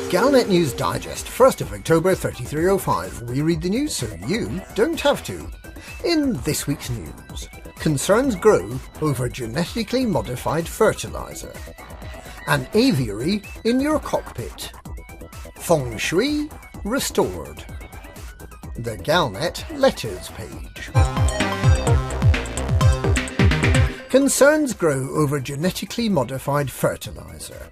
Galnet News Digest, 1st of October 3305. We read the news so you don't have to. In this week's news, concerns grow over genetically modified fertiliser. An aviary in your cockpit. Feng Shui restored. The Galnet letters page. Concerns grow over genetically modified fertiliser.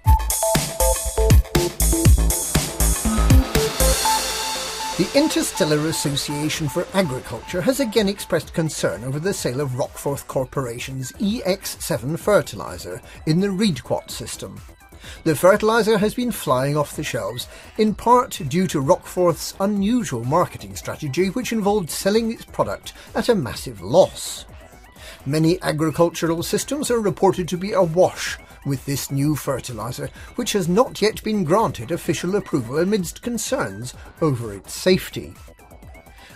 The Interstellar Association for Agriculture has again expressed concern over the sale of Rockforth Corporation's EX7 fertiliser in the Reedquat system. The fertiliser has been flying off the shelves, in part due to Rockforth's unusual marketing strategy, which involved selling its product at a massive loss. Many agricultural systems are reported to be awash with this new fertiliser, which has not yet been granted official approval amidst concerns over its safety.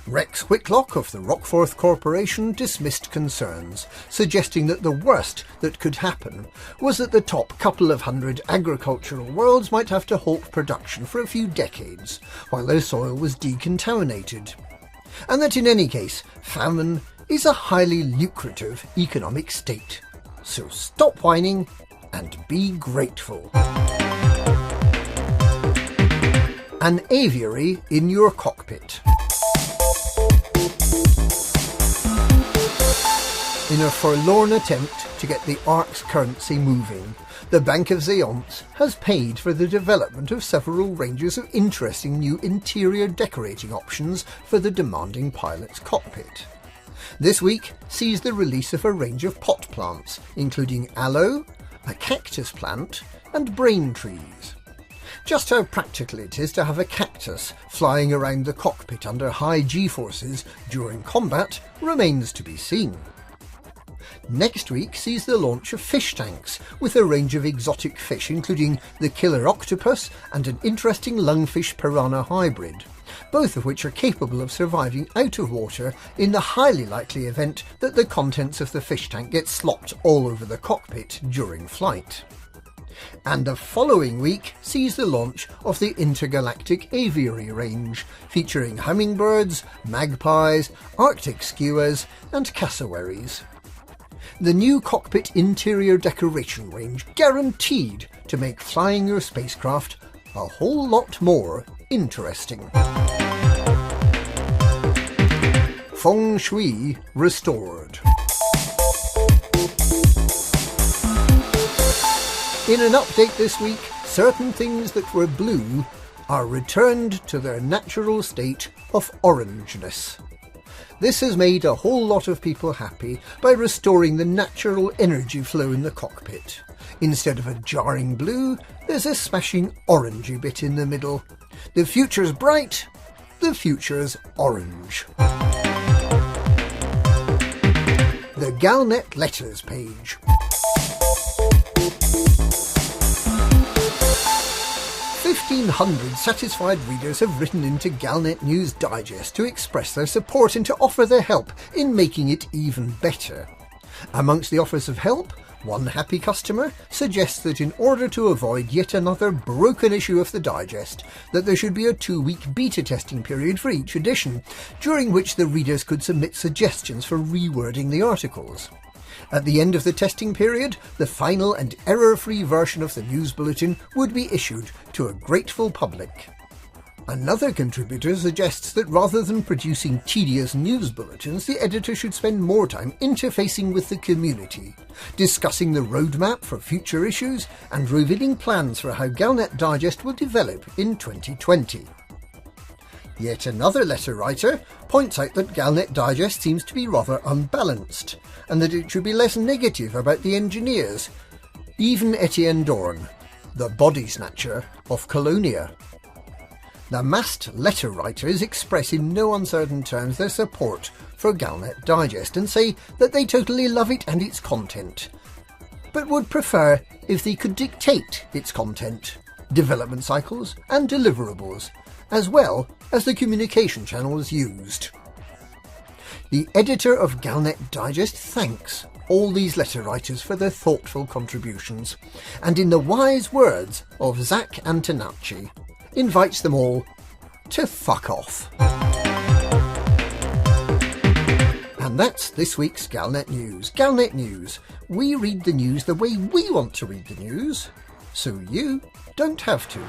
Rex Whitlock of the Rockforth Corporation dismissed concerns, suggesting that the worst that could happen was that the top couple of hundred agricultural worlds might have to halt production for a few decades while their soil was decontaminated, and that in any case famine is a highly lucrative economic state. So stop whining and be grateful. An aviary in your cockpit. In a forlorn attempt to get the Ark's currency moving, the Bank of Zeonce has paid for the development of several ranges of interesting new interior decorating options for the demanding pilot's cockpit. This week sees the release of a range of pot plants, including aloe, a cactus plant, and brain trees. Just how practical it is to have a cactus flying around the cockpit under high G-forces during combat remains to be seen. Next week sees the launch of fish tanks with a range of exotic fish, including the killer octopus and an interesting lungfish piranha hybrid, both of which are capable of surviving out of water in the highly likely event that the contents of the fish tank get slopped all over the cockpit during flight. And the following week sees the launch of the intergalactic aviary range, featuring hummingbirds, magpies, Arctic skuas and cassowaries. The new cockpit interior decoration range guaranteed to make flying your spacecraft a whole lot more interesting. Feng Shui restored. In an update this week, certain things that were blue are returned to their natural state of orangeness. This has made a whole lot of people happy by restoring the natural energy flow in the cockpit. Instead of a jarring blue, there's a smashing orangey bit in the middle. The future's bright, the future's orange. The Galnet letters page. 1,500 satisfied readers have written into Galnet News Digest to express their support and to offer their help in making it even better. Amongst the offers of help, one happy customer suggests that in order to avoid yet another broken issue of the digest, that there should be a 2-week beta testing period for each edition, during which the readers could submit suggestions for rewording the articles. At the end of the testing period, the final and error-free version of the news bulletin would be issued to a grateful public. Another contributor suggests that rather than producing tedious news bulletins, the editor should spend more time interfacing with the community, discussing the roadmap for future issues, and revealing plans for how Galnet Digest will develop in 2020. Yet another letter writer points out that Galnet Digest seems to be rather unbalanced, and that it should be less negative about the engineers, even Etienne Dorn, the body snatcher of Colonia. The massed letter writers express in no uncertain terms their support for Galnet Digest and say that they totally love it and its content, but would prefer if they could dictate its content, development cycles and deliverables, as well as the communication channels used. The editor of Galnet Digest thanks all these letter writers for their thoughtful contributions, and in the wise words of Zach Antonacci, invites them all to fuck off. And that's this week's Galnet News. Galnet News. We read the news the way we want to read the news, so you don't have to.